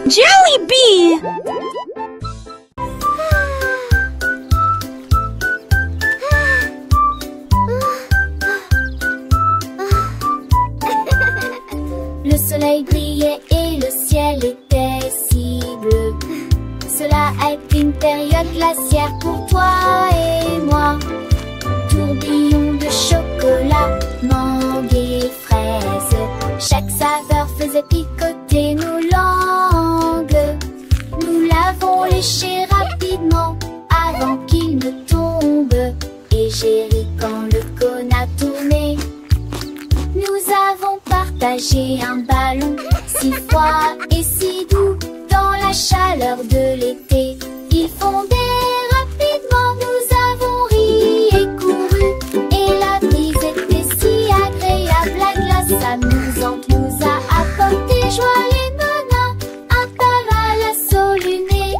Jollibee! Le soleil brillait et le ciel était si bleu. Cela a été une période glaciaire pour toi et moi. Tourbillon de chocolat, mangue et fraise. Chaque saveur faisait picoter nos langues. Nous l'avons léché rapidement avant qu'il ne tombe. Et j'ai ri quand le cône a tourné. Nous avons partagé un ballon si froid et si doux dans la chaleur de l'été. Il fondait rapidement, nous avons ri et couru. Et la brise était si agréable, la glace amusante nous a apporté joie les menins. Un parasol luné,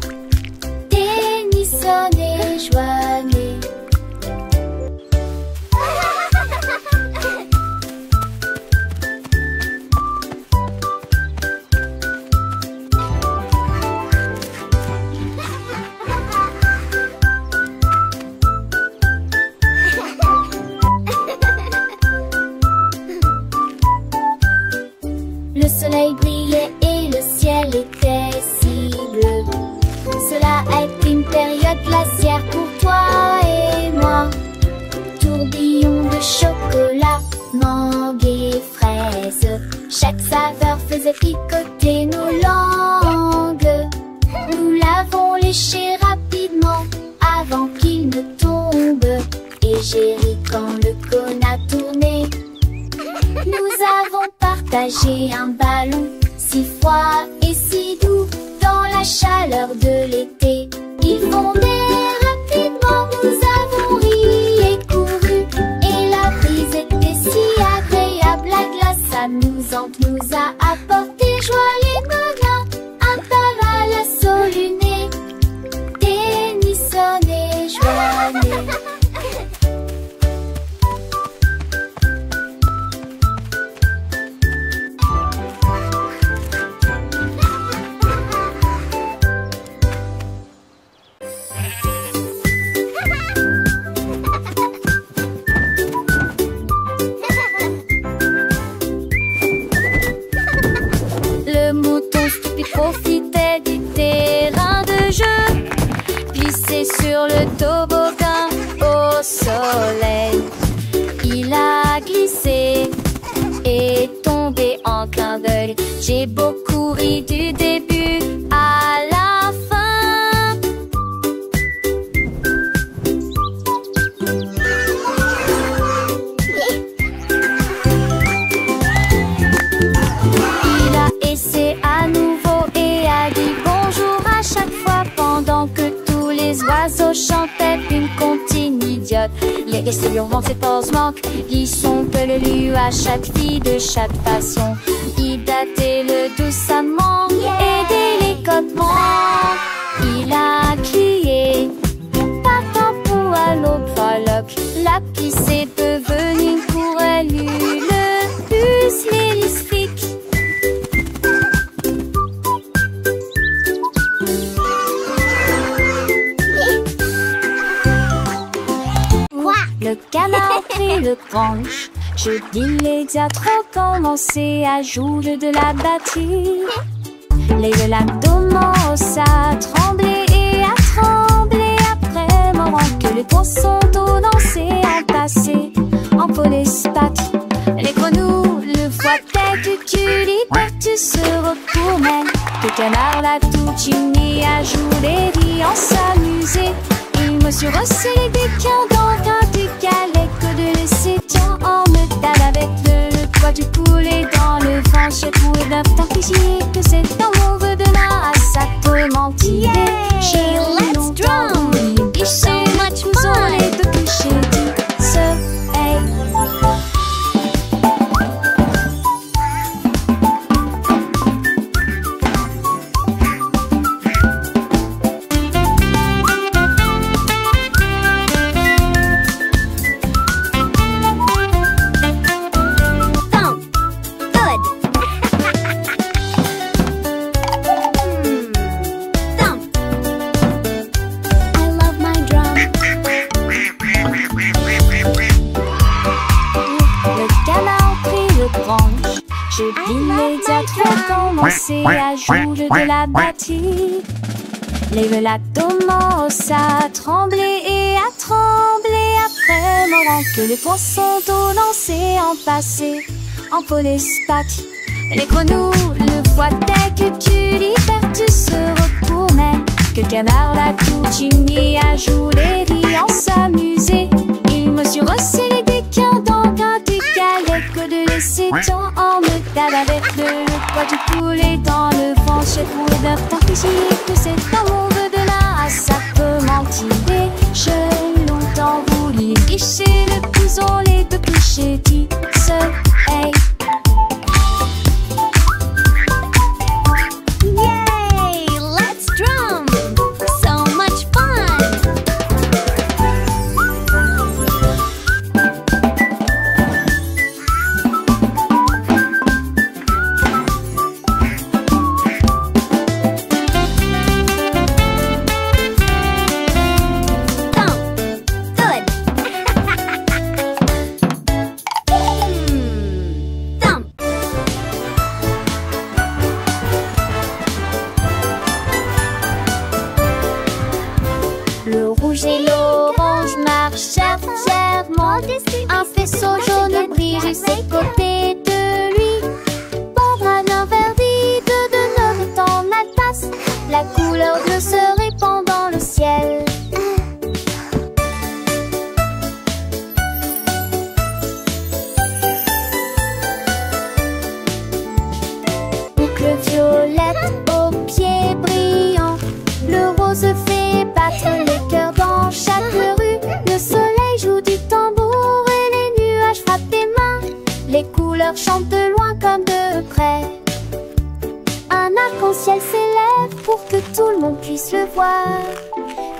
Tennyson et Joannée. Le soleil brillait et le ciel était si bleu. Cela a été une période glaciaire pour toi et moi. Tourbillon de chocolat, mangue et fraise. Chaque saveur faisait picoter nos langues. Nous l'avons léché rapidement avant qu'il ne tombe. Et j'ai ri quand le cône a tourné. Nous avons partagé un ballon si froid et si doux dans la chaleur de l'été. Il fondait rapidement, nous avons ri et couru. Et la brise était si agréable, la glace amusante nous a apporté joie les menins. Un parasol luné, Tennyson et Joannée. Le mouton stupide profitait du terrain de jeu, glissé sur le toboggan au soleil. Il a glissé et tombé en clin d'œil. J'ai beaucoup ri du début à la fin. Il a essayé à nouveau et a dit bonjour à chaque fois pendant que tous les oiseaux chantaient une comptine idiote. Les restes hurlant ses pauses manquent, ils sont peu le lieu à chaque fille de chaque façon. Il datait le doucement et délicatement. Il a crié partant pour à l'aube fraloc. La pisse est devenue pour elle le plus mélistique. Le canard prit le tranche. Je dis les diatres commençaient à jouer de la batterie. Les l'abdomen à trembler et à trembler après moment que les poissons d'eau dansaient entassés en police pattes. Les grenouilles le fouettaient du cul, tous se retournaient. Le canard l'a tout uni à jouer et en s'amuser. Il me suis resserré des quins dans un du galet que de laisser tiens en me tape avec le poids du poulet dans le vent. J'ai trouvé d'un fichier que c'est un mauvais de là à sa tourmentille. J'ai let's drum, it's so much fun. Et de coucher du soleil. J'ai immédiatement commencé à jouer de la batterie. Les velas commencent à trembler et à trembler. Après moment que les poissons d'eau lancés en passé, en polyspathie. Les grenouilles le voient dès que tu libères, tu se retournais. Que le canard l'a continué à jouer, riant, s'amuser. Il mesure aussi les déquins dans un décalé que de laisser tant en métal avec le poids du poulet dans le vent. Chez vous d'un temps physique, c'est un monde de là, ça peut m'entirer. J'ai longtemps voulu licher le couson, les deux couchés dit hey. Le rouge et l'orange marchèrent fièrement. Un faisceau jaune brille juste à côté de lui. Barbara d'un verre vide de neuf dans la tasse. La couleur bleue se répand dans le ciel. Boucle violette aux pieds brillants. Le rose fait battre les cœurs dans chaque rue. Le soleil joue du tambour et les nuages frappent des mains. Les couleurs chantent de loin comme de près. Un arc-en-ciel s'élève pour que tout le monde puisse le voir.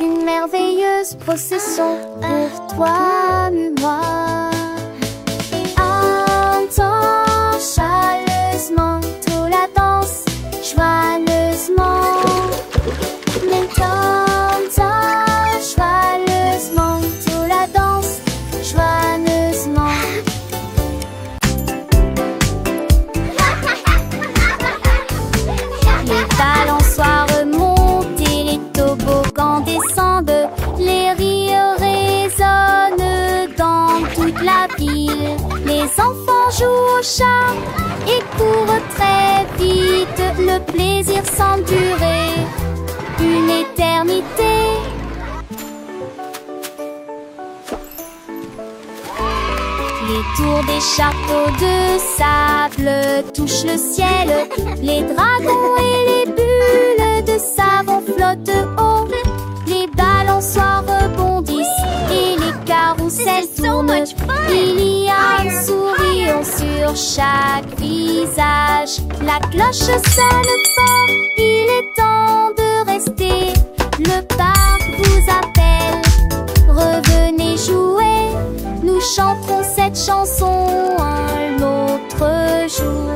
Une merveilleuse procession pour toi et moi. Entends chaleureusement toute la danse, joyeusement. Joyeusement, toute la danse, joyeusement. Les balançoires remontent et les toboggans descendent. Les rires résonnent dans toute la ville. Les enfants jouent au chat et courent très vite. Le plaisir semble durer une éternité. Les tours des châteaux de sable touchent le ciel. Les dragons et les bulles de savon flottent haut. Les balançoires rebondissent et les carousels tournent. Il y a un sourire sur chaque visage. La cloche sonne fort, il est temps de rester. Le parc vous appelle, revenez jouer. Nous chanterons cette chanson un autre jour.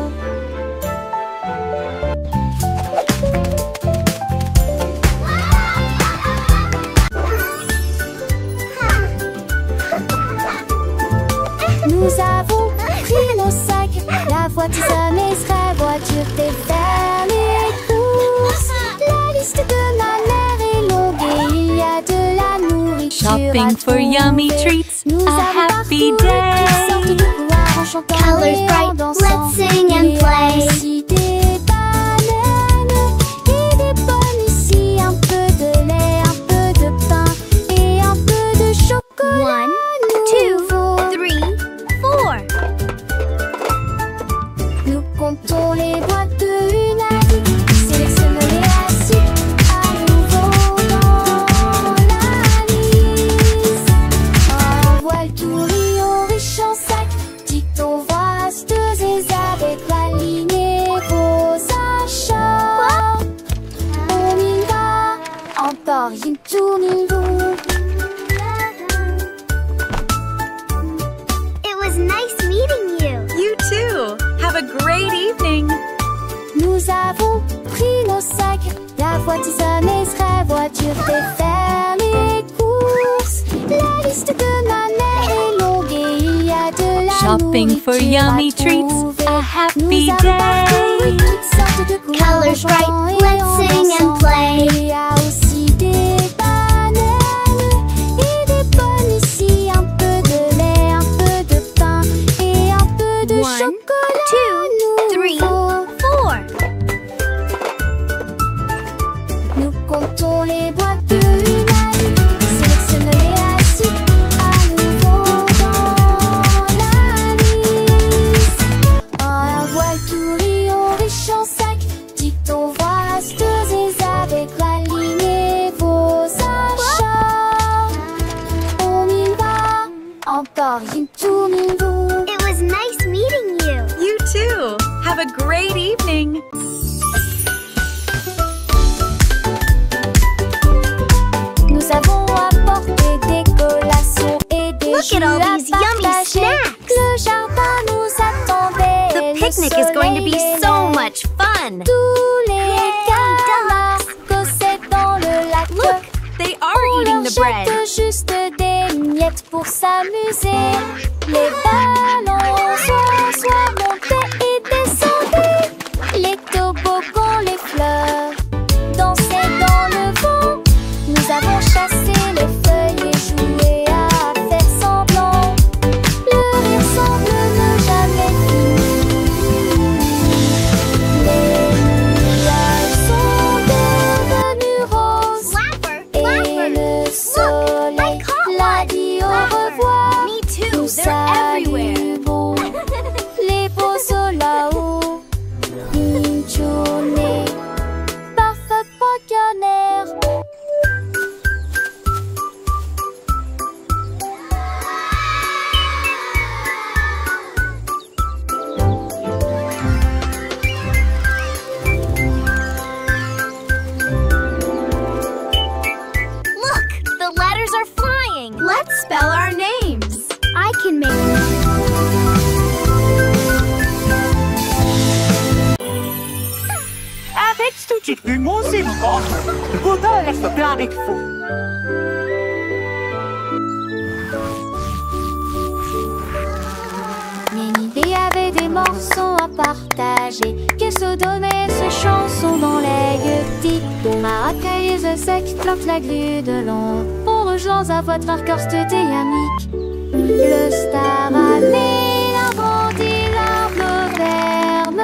Nous avons pris nos sacs, la voiture jamais sera voiture des vers les courses. La liste de ma mère est longue et il y a de la nourriture. Shopping for yummy treats, a happy day. Colors bright, let's sing and play. Des bananes et des pommes ici, un peu de lait, un peu de pain et un peu de chocolat. 1, 2, 3, 4. Nous comptons les boîtes de une à une. Sélectionnons les assiettes à nouveau dans la liste. Un voile tout riant riche en sac. Dit-on vasteuse et avec la lignée vos achats. On y va, encore une tournée. It was nice meeting you. You too. Have a great evening. Nous avons pris nos sacs, la voiture jamais sera voiture fait faire les courses. La liste de ma mère est longue et il y a de la hoping for yummy treats. A happy day. Colors bright, let's sing and play. Il y a aussi des bananes et des pommes ici. Un peu de lait, un peu de pain et un peu de chocolat. 1, 2, 3, 4. Nous comptons les boîtes de humaines, sélectionnons-les assis à nouveau dans la liste. Un voile tout riant, riche en sac, dicton vastes et avec la ligne et vos achats. On y va, encore une tournée. It was nice meeting you. You too. Have a great evening. Nous avons apporté des collations et des Look at all jus à these yummy partager. snacks. Le jardin nous attendait. The Le picnic is going to be soleil so aimait. much fun! Tous les camarades cossaient dans le lac. Look, they are On eating leur the bread. jette juste des miettes pour s'amuser. Les ballons soit montés et descendaient. Les toboggans, les fleurs dansaient dans le vent. Nous avons chassé les feuilles et joué à faire semblant. Le rire semble ne jamais finir. Les nuages sont devenus roses. Flapper, Et flapper. le soleil l'a dit au revoir. Me too, Tout they're ça everywhere. du beau. Les beaux sauts là-haut. Une journée parfaite pour qu'un air. Look, the letters are flying! Let's spell our names. I can make Avec studiet muziką budujesz planikfu. Ménidé avait des morceaux à partager. Que se donnait ces chansons dans les gueutis. Maracay et sec plantent la grue de long. On rejoint à votre marqueur et amique. Le star amé, l'arbre dit l'arbre ferme.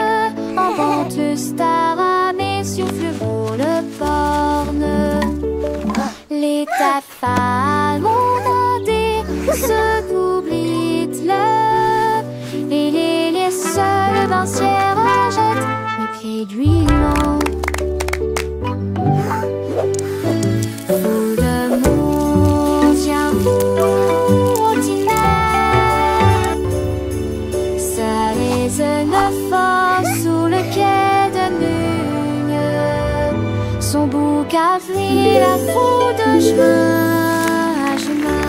En vente le star amé, souffle pour le porne. Les tafales montés se doublent le. Et les seuls bancières achètent les pieds d'huilant. Tout le monde vient vous ordinaire. Ça résonne fort sous le quai de Nugne. Son bouc a pris la foule de chemin à chemin.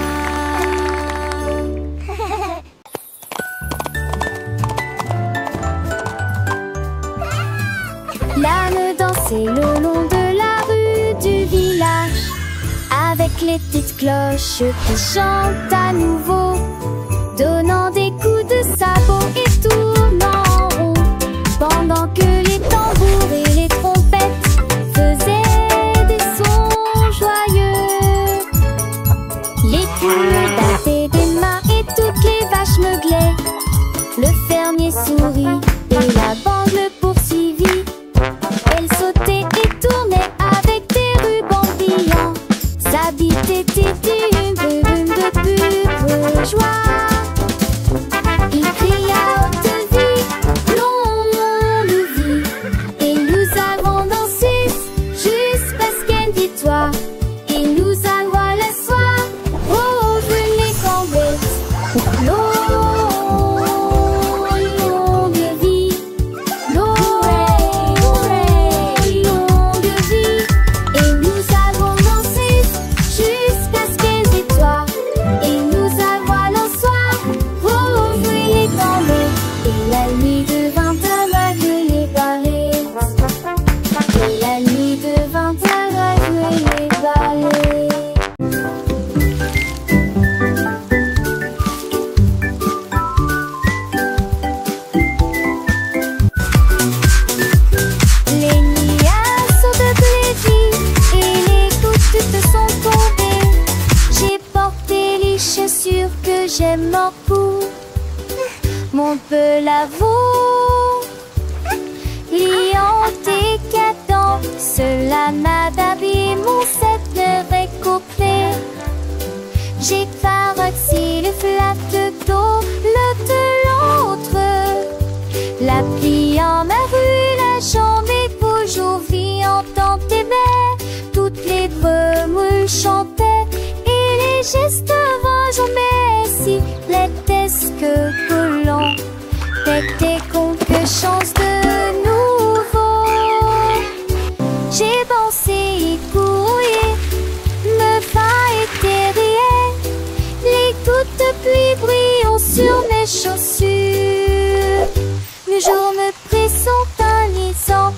L'âne dansait le long de la rue du village avec les petites cloches qui chantent à nouveau, donnant des coups de sabot et tournant en rond, pendant que les tambours et les trompettes faisaient des sons joyeux. Les poules battaient des mains et toutes les vaches meuglaient. Le fermier sourit et la bande le poursuivit. Elle sautait et tournait avec des rubans brillants. Sa bite était une brume de pure joie. Il cria haute vie, l'on le vit, Madabi, mon set de récopé. J'ai paroxy, le flatte d'eau, le de l'autre. La pluie en ma rue, la jambe et toujours entend tes baies. Toutes les remoules chantaient et les gestes jamais si l'étesque que l'on était quelque chance de nouveau. J'ai pensé courir, me va et terrier. Les gouttes de pluie brillent sur mes chaussures. Le jour me présente un lisant.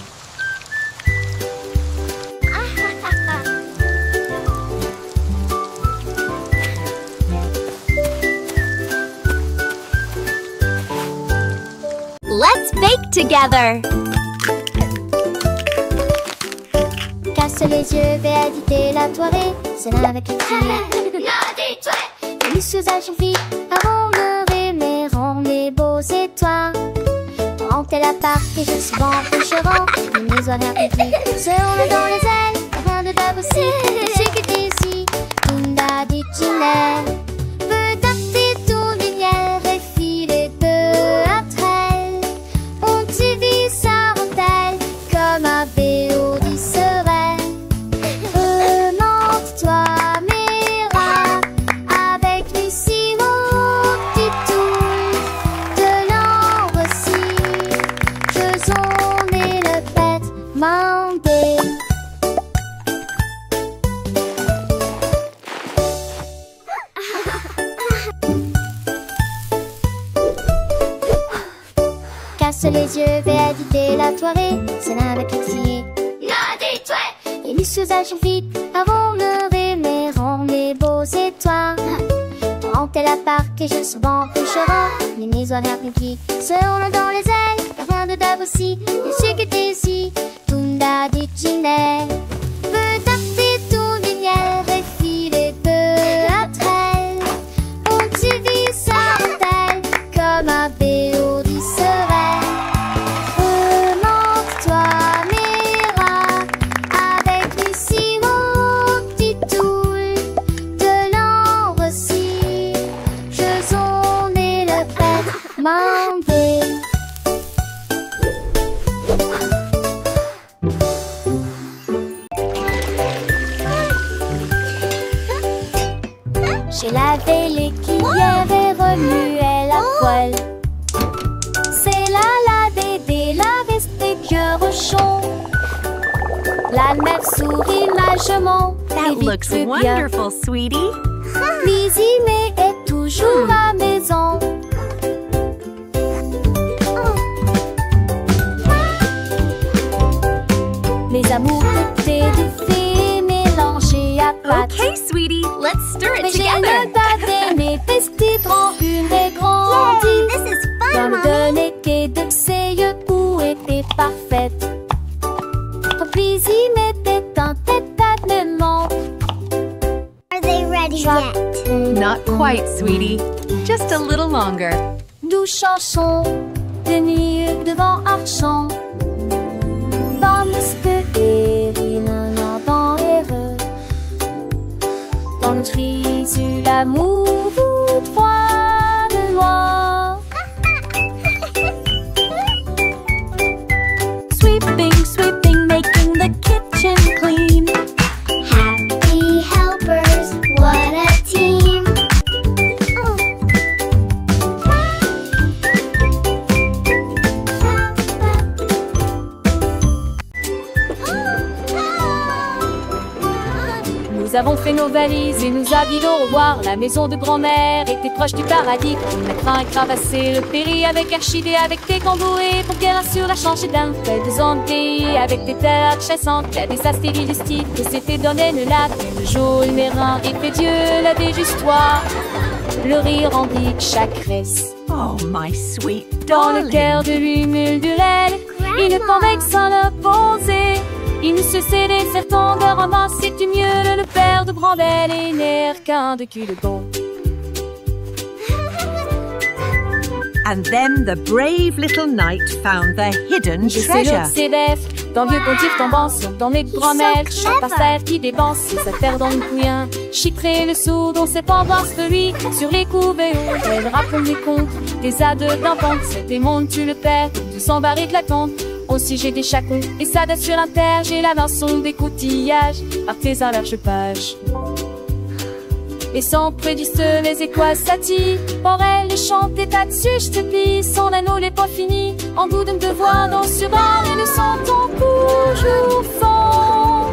Let's bake together. Casse les yeux, véadité la soirée. C'est là avec les filles. Les usages vite avant de rêver, rend les beaux étoiles. Rentez la part et je suis bon coucherant. Les oies vertes seront dans les ailes. Rien de table aussi, c'est que t'es ici. Tunda dit Ginelle. Peut taper tout lumière et filer peu après elle. On divise sa rondelle comme un béo dit serait. Remonte-toi, Mira, avec Lucie, mon petit tour. De l'ambre aussi, faisons et le pète, mandé. Casse les yeux, véadité la soirée. C'est là avec les filles. Et les usages vite avant le rêver, rend les beaux étoiles. Rentez la part et je suis bon coucherant. Les oies vertes seront dans les ailes. Rien de table aussi, et c'est que t'es ici. Tunda dit Ginelle. Peut taper tout lumière et filer peu après elle. On divise sa rondelle comme un béo dit serait. Remonte-toi, Mira, avec Lucie, mon petit tour. De l'ambre aussi, faisons et le pète, mandé. J'ai lavé les cuillères et remué la poêle. C'est la bébé, la veste des cœurs chauds. La mère sourit lâchement. That et looks vite bien. wonderful, sweetie. Cuisiner est toujours à maison. Les amours côtés de fées mélangés à pâte. Okay, sweetie, let's stir it Mais j'ai together. le baptême et pestis prend une et grandit. This is fun, Comme Mommy. de l'été de ses yeux où était parfaite. Puis il mettait un tête-à-tête. Are they ready yet? Not quite, sweetie. Just a little longer. Nous chanson de nuit devant Archon. Dans l'esprit et dans l'erreur. Dans notre frisure, l'amour froid de noir. Sweeping, sweeping, making the kitchen clean. Happy helpers, what a team. Nous avons fait nos valises et nous habillons au revoir. La maison de grand-mère était proche du paradis. On a craint et cravassé le péri avec Archidée, avec des camboués pour qu'elle assure la changée d'un fait de zondé. Avec des terres chassantes, il y a des astéries du style que s'était donné le lac. Le jour, le mérin et fait Dieu la déjustoir. Le rire endique chaque reste. Oh, my sweet Dans le darling. cœur de lui muldurait. Il ne convainc sans le poser. Il ne se cédait certains de ramasser du mieux le père de Brandel et n'air qu'un de cul de bon. And then the brave little knight found the hidden J'ai treasure. ses bêtes, dans le vieux pontif tombant sur dans mes promelles. Chaque parcelle qui dépense sa terre dans le couillin. Chypré le sourd dont c'est pas voir ce lui. Sur les couvées où elle raconte des contes. Des ades d'enfants, c'est des mondes, tu le perds. 200 barils de la tente. Aussi j'ai des chacons et ça date sur l'inter. J'ai la vinçon des coutillages. Artisan large page. Et sans prédiste les écoises s'attirent. Pour elle, les chants des tas dessus, je te plie. Son anneau n'est pas fini. En goût de me devoir dans ce bar et le sentant toujours fond.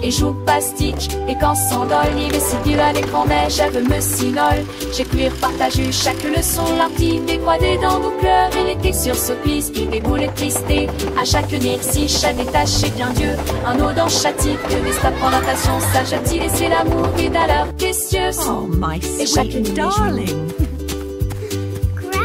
Et joue pastiche, et quand s'endole, il est si dur à l'écran, mais j'avais me sinole. J'ai pu partager chaque leçon, l'artine des croix des dents, nos pleurs et les textures se plissent, puis des boules tristés. À chaque si chaque détaché bien Dieu, un eau dans chaque type, que des stapes en natation, sage a-t-il laissé l'amour et d'alors qu'est-ce Oh, my sweet darling.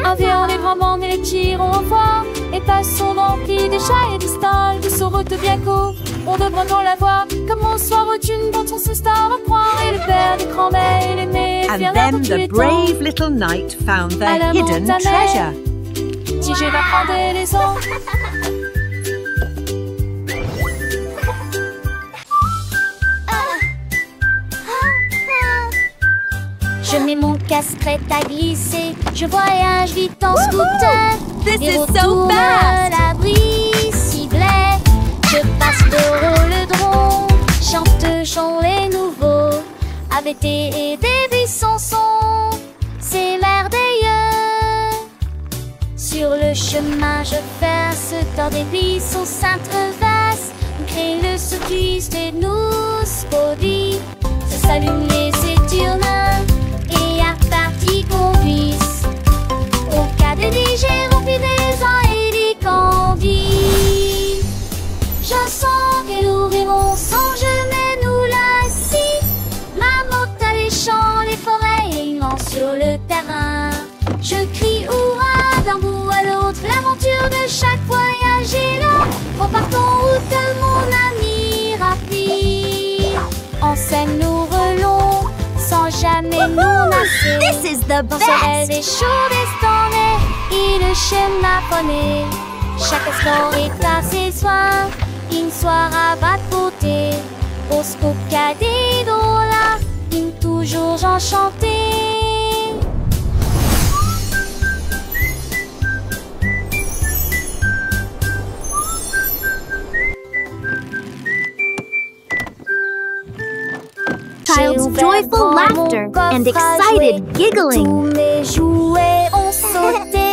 Un vieux les grands et les tirons au revoir. Et passons remplis des chats et des stalles. De saurote bien court, on devrait non la voir. Comme au soir où une dans ton star à croire. Et le père des grands-mères et l'aîné. And then the brave little knight found the hidden treasure. Tigé va prendre les eaux. Je mets mon casque prêt à glisser. Je voyage vite en scooter. This Et is retourne so fast. à l'abri ciblé. Je passe de rôle-dron. Chante chant les nouveaux. ABT et des buissons sont. C'est merveilleux. Sur le chemin je passe. Dans des buissons s'intreversent. Crée le cycliste et nous spody. Se s'allument les éturnins. Et à partie qu'on puisse. Au cas de digérer rempli des ans et des candies. Je sens que nous rêvons sans jamais nous lasser. Ma moto a les champs, les forêts et une lance sur le terrain. Je crie hurrah d'un bout à l'autre. L'aventure de chaque voyage est là. Repartons route de mon ami rapide. En scène nous relons sans jamais nous lasser. This is the Dans ce des best! chauds destonnés et le schéma poney. Chaque instant est à ses soins. Une soirée va de beauté. Au scoop cadet là, une toujours enchantée. Child's joyful laughter and excited giggling. Tous mes jouets ont sauté.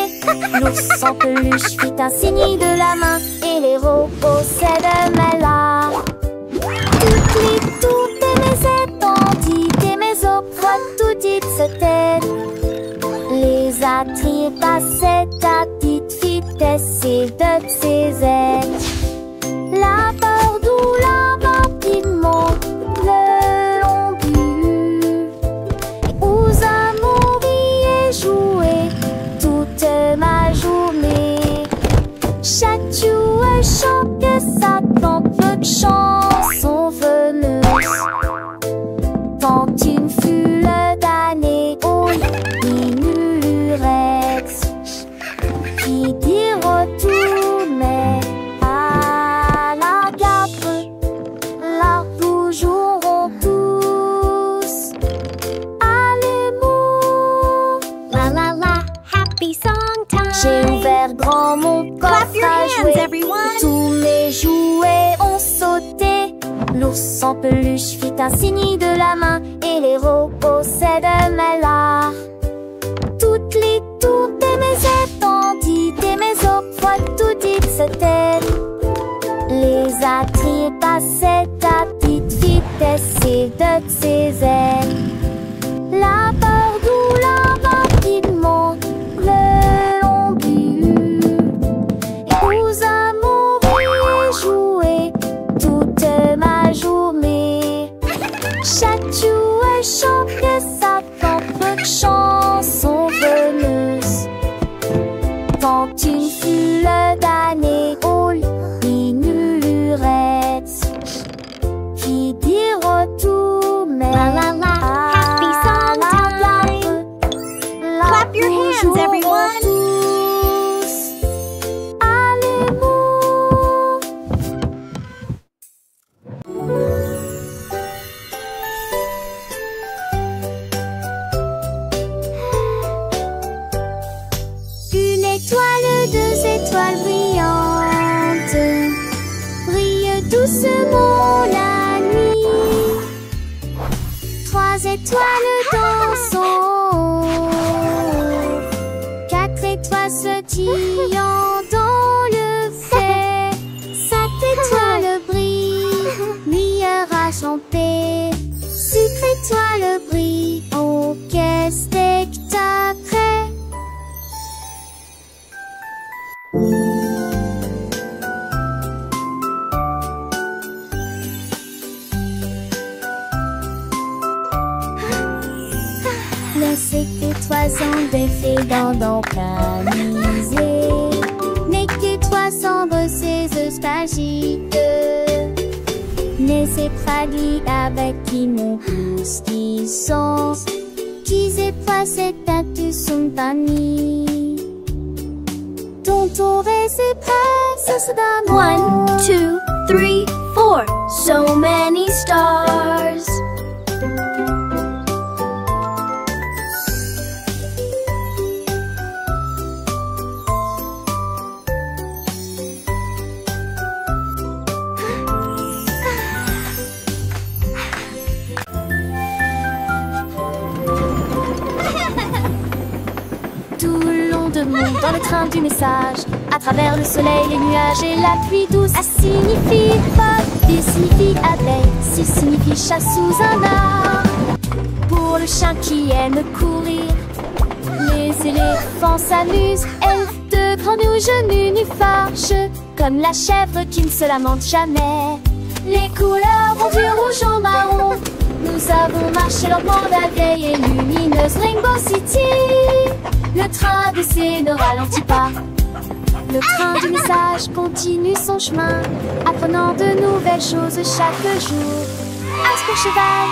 L'ours en peluche fit un signe de la main et les robots s'aident là. Toutes mes étendites et mes offres, tout dites se têtent. Les attraits passaient à petite vitesse et de ses ailes. La peur d'où la rapidement le long but. Aux amours et jouer toute ma journée. Chaque jouet chante que ça tente peu de chansons veneuses. Quand une foule d'années au minurex qui dit retour mais à la gape là nous jouerons tous à l'amour. La la la, happy song time. J'ai ouvert grand mon coffre Clap your à hands, jouer. everyone. Tous mes jouets ont sauté. L'ours en peluche fit un signe de la main et les robots s'aident là. Toutes mes étendites et mes offres, tout dites se têtent. Les attraits passaient à petite vitesse et de ses ailes. La peur d'où la rapidement le long but. Et aux amours et jouer toute ma journée. Chaque jouet chante que ça tente peu de chansons veneuses. Quand une foule d'années au minurettes qui dit retour mais La la la, happy song time. étoiles dansant, 4 étoiles sautillant dans le fait, 7 étoiles brillent, meilleur à chanter, 6 étoiles brillent, oh quel spectacle! Les 7 étoiles sont défaites dans planisé, mais que toi semble ces espagites, les épraglis avec qui nous poussent qui sont, qui pas cette tête son panier. Ton tour est prêt, ça se donne. 1, 2, 3, 4. So many stars. Tout le long de monde dans le train du message, à travers le soleil, les nuages et la pluie douce. A signifie pas, B signifie abeille, C signifie chat sous un arbre. Pour le chien qui aime courir, les éléphants s'amusent. Elfe de grands rouges nénuphars, comme la chèvre qui ne se lamente jamais. Les couleurs vont du rouge au marron. Nous avons marché lentement la vieille et lumineuse Rainbow City. Le train d'essai ne ralentit pas. Le train du message continue son chemin, apprenant de nouvelles choses chaque jour. As pour cheval,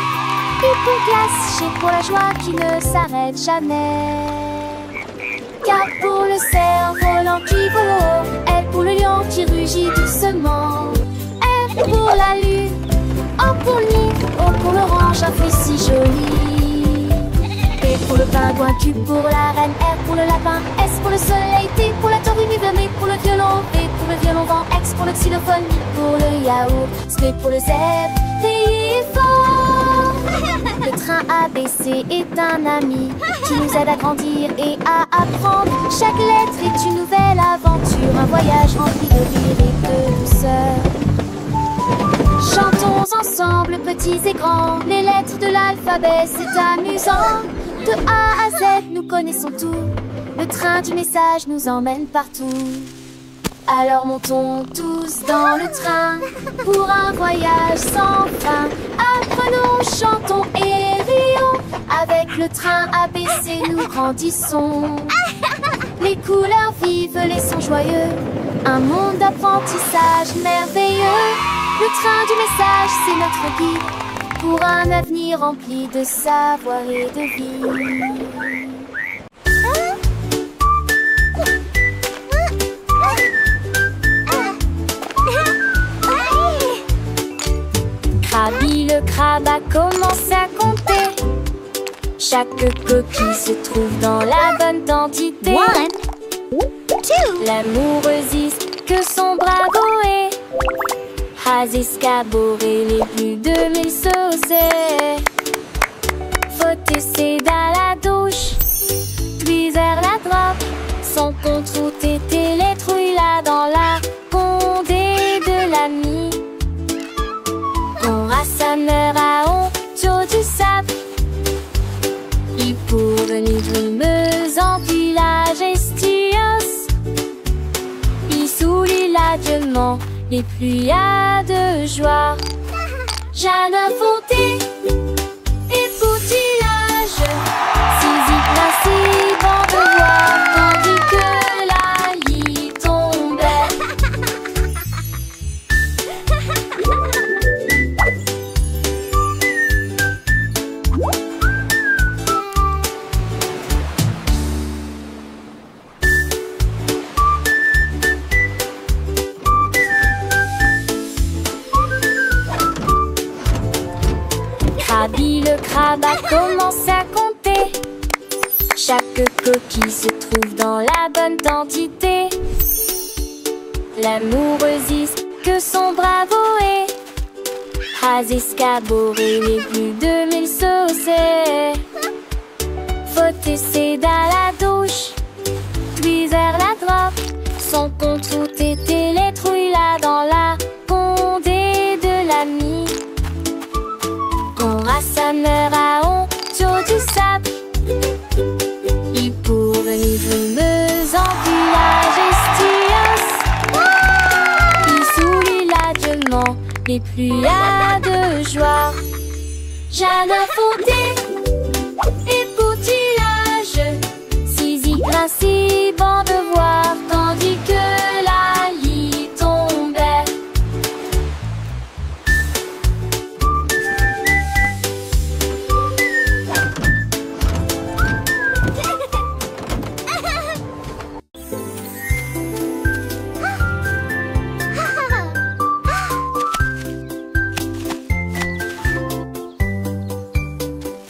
U pour glace, G pour la joie qui ne s'arrête jamais. K pour le cerf-volant qui vole haut, L pour le lion qui rugit doucement, R pour la lune, O pour le nid, O pour l'orange, un fruit si joli. P pour le pingouin, Q pour la reine, R pour le lapin, S pour le soleil, T pour la tortue, M pour le violon, V pour le violon vent, X pour le xylophone, I pour le yaourt, S pour le zèbre, T fort. Le train ABC est un ami qui nous aide à grandir et à apprendre. Chaque lettre est une nouvelle aventure, un voyage rempli de rire et de douceur. Chantons ensemble, petits et grands, les lettres de l'alphabet, c'est amusant. De A à Z, nous connaissons tout. Le train du message nous emmène partout. Alors montons tous dans le train pour un voyage sans fin. Apprenons, chantons et rions. Avec le train ABC, nous grandissons. Les couleurs vives, les sons joyeux. Un monde d'apprentissage merveilleux. Le train du message, c'est notre guide pour un avenir rempli de savoir et de vie. Krabi le crabe a commencé à compter. Chaque coquille se trouve dans la bonne quantité. 1, 2. L'amoureuse que son bravo est. Has escaboré les plus de 1000 saucés. Faut essayer dans la douche, puis vers la droite. Son compte route était les trouilles là dans la condé de l'ami. On sa mère à honte du sable. Il pour venir brumeuse en village estios. Il soulit la diamant. Et plus à de joie. Jeanne a fondé et poutillage. Saisie principe en devoir, tandis que la lit tombait. Krabi le crabe a commencé à compter. Chaque coquille se trouve dans la bonne quantité. L'amoureuse que son bravo est. Rats, escargots, et plus de 1000 saucets. Faut essayer dans la douche, puis vers la droite. Sans compte tout était les trouilles là dans la condée de l'ami. Quand Rassa meurt à on sur du sable, il pourrait vivre en village estios. Il sourit largement et plus à de joie. Jardin fondé et poutillage, Zizi grinçait bon de voir, tandis que la lit tombait.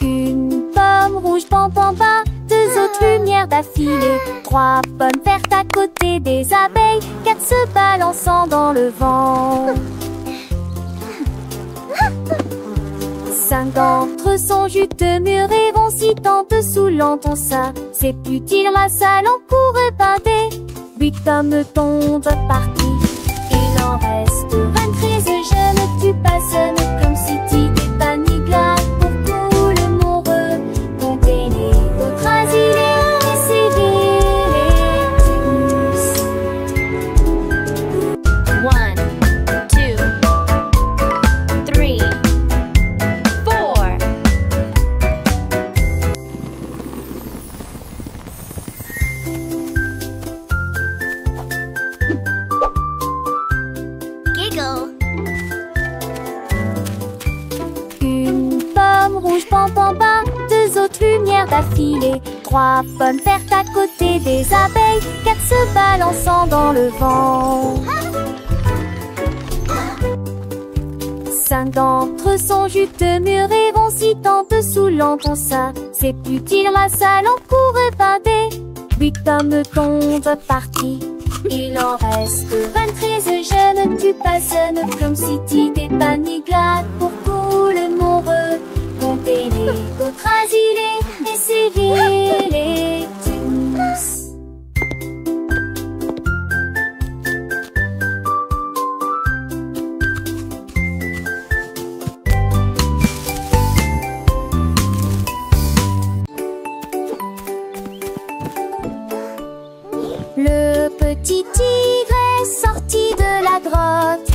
Une pomme rouge, pam pam pam, deux autres lumières d'affilée, trois pommes vertes à côté des abeilles, quatre se balançant dans le vent. Cinq d'entre eux sont juteux, mûrs et vont si tente saoulant ton sein. C'est utile, la salle en court épinté. 8 pommes tombent parties. Il en reste 23. Je ne tue pas, ce n'est comme si tu t'es pas ni glace. Pour tout le monde, comptez les autres asilés et sévères les 1, 2, 3, 4. Giggle. Une pomme rouge, pam pam pam, deux autres lumières d'affilée, trois pommes vertes à côté des abeilles, quatre se balançant dans le vent. Cinq d'entre eux sont juteux, mûrs et vont si tente saoulant ton sein. C'est utile, la salle en court épinté. 8 pommes tombent parties. Il en reste 23. Je ne tue pas, ce n'est comme si tu t'es pas ni glace. Pour tout le monde, comptez les autres asilés et sévères les tous. Le petit tigre est sorti de la grotte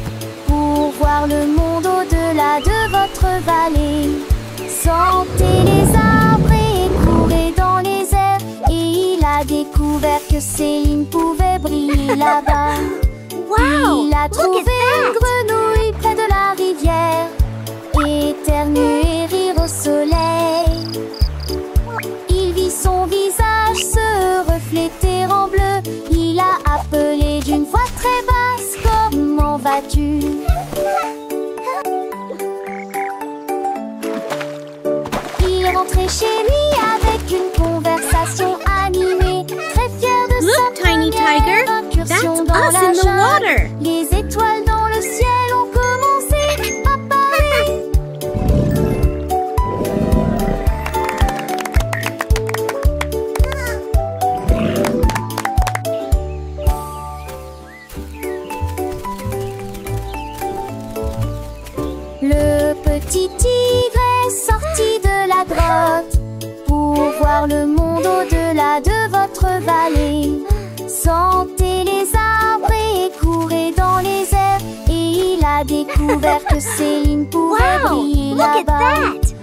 pour voir le monde au-delà de votre vallée. Sentez les arbres et courez dans les airs, et il a découvert que Céline pouvait briller là-bas. Wow, Il a look trouvé at that. une grenouille près de la rivière, éternuer et rire au soleil. Il vit son visage se refléter en bleu. Il a appelé d'une voix très basse, comment vas-tu? Il est rentré chez lui avec une conversation animée, très fier de Look, sa Tiny première Tiger, incursion that's dans us la in the jungle. water. Les étoiles dans le ciel ont commencé à parler. Le petit tigre est sorti de la grotte pour voir le monde au-delà de votre vallée. Sentez les arbres et courez dans les airs, et il a découvert que Céline pouvait briller Look at là-bas. that.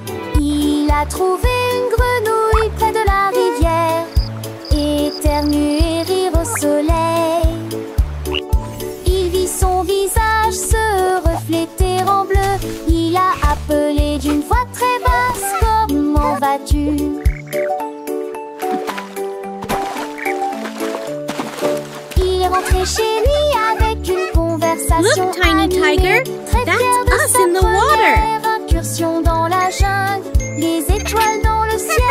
Il a trouvé une grenouille près de la rivière, éternuer et rire au soleil. Il vit son visage se refléter en bleu. Il a appelé d'une voix très basse, comment vas-tu? Il est rentré chez lui avec une conversation Look, Tiny animée, Tiger, très that's fier de us sa in the water. première incursion dans la jungle. Les étoiles dans le ciel